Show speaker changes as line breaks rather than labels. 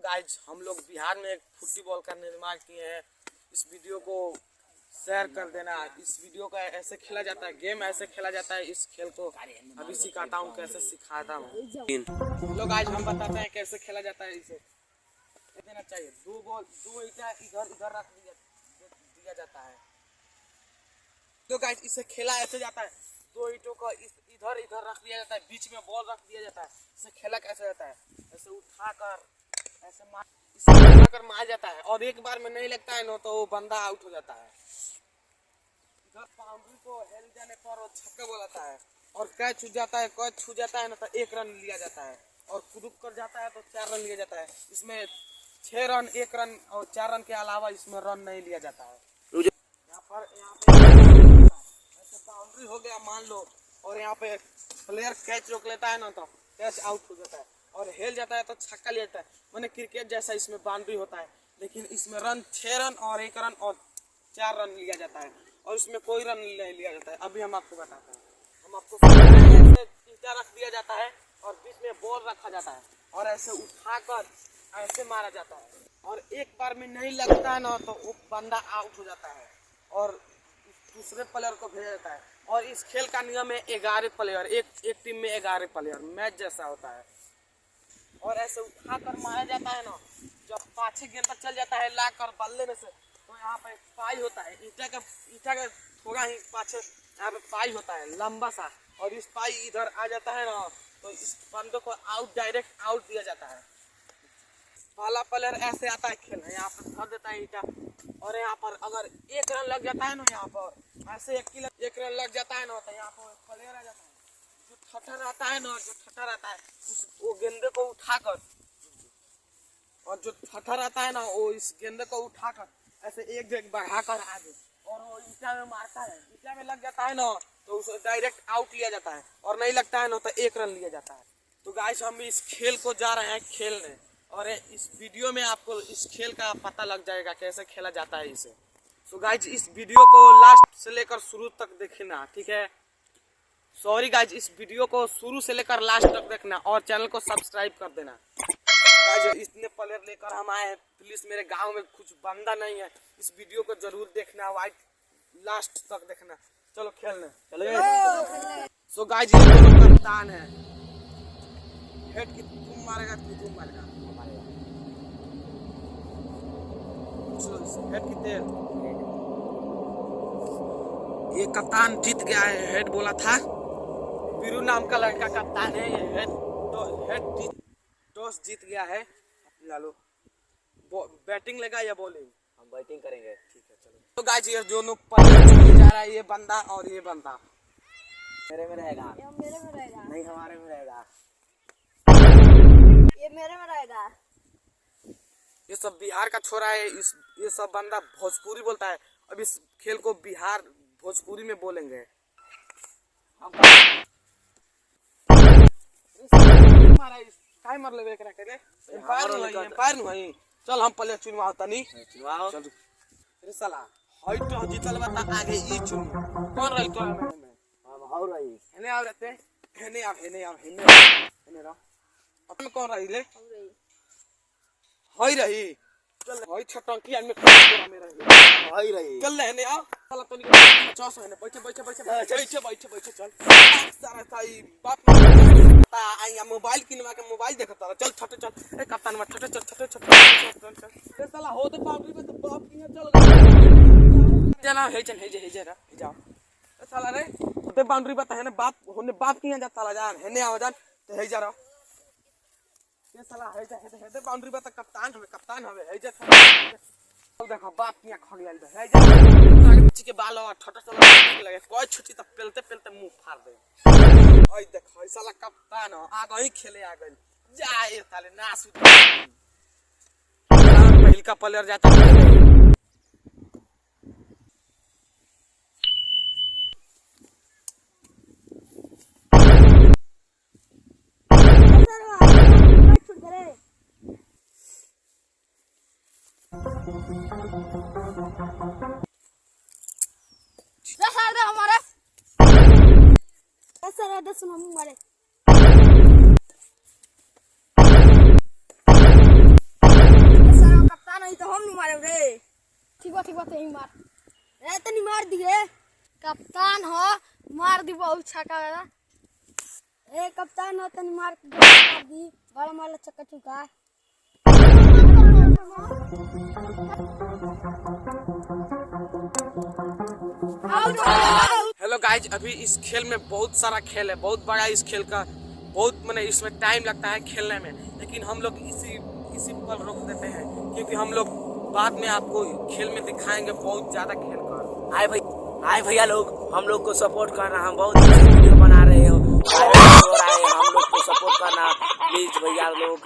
Guys हम लोग बिहार में एक फुटबॉल का निर्माण किए हैं। इस वीडियो को शेयर कर देना। इस वीडियो का ऐसे खेला जाता है, गेम ऐसे खेला जाता है। इस खेल को अभी सिखाता हूँ, कैसे सिखाता हूँ। लोग आज हम बताते हैं कैसे खेला जाता है। इसे देना चाहिए, दो ईटा इधर इधर रख दिया जाता है। तो गाइज इसे खेला ऐसे जाता है, दो ईंटों को इधर इधर रख दिया जाता है, बीच में बॉल रख दिया जाता है। इसे खेला कैसे जाता है, ऐसे उठाकर ऐसे मार जाता है और एक बार में नहीं लगता है ना तो वो बंदा आउट हो जाता है। इधर बाउंड्री को हिल जाने पर वो छक्का बोलाता है और कैच छूट जाता है। कैच छूट जाता है ना तो 1 रन लिया जाता है और कुदुक कर जाता है तो 4 रन लिया जाता है। इसमें 6 रन, 1 रन और 4 रन के अलावा इसमें रन नहीं लिया जाता है। यहाँ पे ऐसे बाउंड्री हो गया मान लो, और यहाँ पे प्लेयर कैच रोक लेता है ना तो कैच आउट हो जाता है और हिल जाता है तो छक्का लिया जाता है। मैंने क्रिकेट जैसा इसमें बाउंड्री होता है, लेकिन इसमें रन 6 रन और 1 रन और 4 रन लिया जाता है और इसमें कोई रन नहीं लिया जाता है। अभी हम आपको बताते हैं। हम आपको ऐसे ईंटा रख दिया जाता है और बीच में बॉल रखा जाता है और ऐसे उठाकर ऐसे मारा जाता है और एक बार में नहीं लगता है ना तो वो बंदा आउट हो जाता है और दूसरे प्लेयर को भेजा जाता है। और इस खेल का नियम है 11 प्लेयर, एक टीम में 11 प्लेयर, मैच जैसा होता है। और ऐसे उठाकर मारा जाता है ना, जब पाछे गेंद तक चल जाता है लाकर बल्ले में से, तो यहाँ पे पाई होता है। ईंटा का थोड़ा ही पाछे यहाँ पे पाई होता है लंबा सा, और इस पाई इधर आ जाता है ना तो इस बंदे को डायरेक्ट आउट दिया जाता है। पहला प्लेयर ऐसे आता है खेलने, यहाँ पर धर देता है ईंटा और यहाँ पर अगर 1 रन लग जाता है ना, यहाँ पर ऐसे 1 रन लग जाता है ना तो यहाँ पर प्लेयर आ जाता है। जो ठटर आता है ना, वो गेंदे को उठाकर, और जो ठटर आता है ना वो इस गेंदे को उठाकर ऐसे एक जगह बढ़ाकर आगे और वो ईंटा में मारता है। ईंटा में लग जाता है ना तो उसे डायरेक्ट आउट लिया जाता है और नहीं लगता है ना तो 1 रन लिया जाता है। तो गाइस हम इस खेल को जा रहे हैं खेलने, और इस वीडियो में आपको इस खेल का पता लग जाएगा कैसे खेला जाता है इसे। तो गाइज इस वीडियो को लास्ट से लेकर शुरू तक देखना, ठीक है। सॉरी गाइज, इस वीडियो को शुरू से लेकर लास्ट तक देखना और चैनल को सब्सक्राइब कर देना। गाइज इतने प्लेयर लेकर हम आए हैं, प्लीज मेरे गांव में कुछ बंदा नहीं है, इस वीडियो को जरूर देखना, लास्ट तक देखना। चलो खेलने चलो। सो गाइज ये दोनों कप्तान है। हेड की तुम मारेगा कि तुम मारेगा? हेड की तेल। ये कप्तान जीत गया है, हेड बोला था। वीरू नाम का लड़का कप्तान है। ये हेड टॉस जीत गया है। लालो बैटिंग लेगा या बॉलिंग?
हम बैटिंग करेंगे।
ठीक है चलो। तो गाइस ये दोनों प्लेयर जा रहा है, ये बंदा और ये बंदा।
मेरे में रहेगा।
मेरे में रहेगा।
नहीं हमारे में रहेगा।
ये मेरे में रहेगा।
ये सब बिहार का छोरा है। ये सब बंदा भोजपुरी बोलता है। अब इस खेल को बिहार भोजपुरी में बोलेंगे। टाइमर लेवे करा करे एम्पायर नु है। चल हम पहले चुनवा तनी
चुनाव
चल रे साला हाइट तो जीतल बता आगे ई चुन कौन रही तो में
हम हो रही
हेने आ रहते हेने रह अपन कौन रही ले होई रही। चल होई छटंकी में कोरा में रही
हो रही।
चल हेने आ साला तनी 50 हेने बैठे चल सारा ताई बाप आई मोबाइल किनवा के मोबाइल देखता चल छटे चल। ए कप्तान में छटे चल। ए साला हो तो बाउंड्री में तो बाप किया चल जना हे जरा जाओ। ए साला रे होते बाउंड्री बता है ना बाप होने बाप किया जाता ला जान हेने आओ जान तो हे जरा। ए साला हे जा बाउंड्री बता कप्तान हवे हे जा। चल देखो बाप किया खड़ गेल हे जा। आगे पीछे के बाल और ठटा चल लगे कोई छुट्टी त पेलते मुंह फाड़ दे। ओए देखो ई साला कप्तान आगे ही खेले आ गइल जाए ताले नास पहिल का प्लेयर जाता है।
हमारा सर 10 मारे ठीक बात ही मार ए तनी मार दिए कप्तान हो मार दी बहुत छक्का वाला ए कप्तान हो तनी मार दी बड़ा मार छक्का चुका
हेलो गाइज, अभी इस खेल में बहुत सारा खेल है, बहुत बड़ा इस खेल का, बहुत मैंने इसमें टाइम लगता है खेलने में, लेकिन हम लोग इसी पर रोक देते हैं क्योंकि हम लोग बाद में आपको खेल में दिखाएंगे बहुत ज्यादा खेल कर।
हाय भैया लोग, हम लोग को सपोर्ट करना, हम बहुत अच्छी वीडियो बना रहे हो रहा है, हम लोग को सपोर्ट करना प्लीज भैया लोग।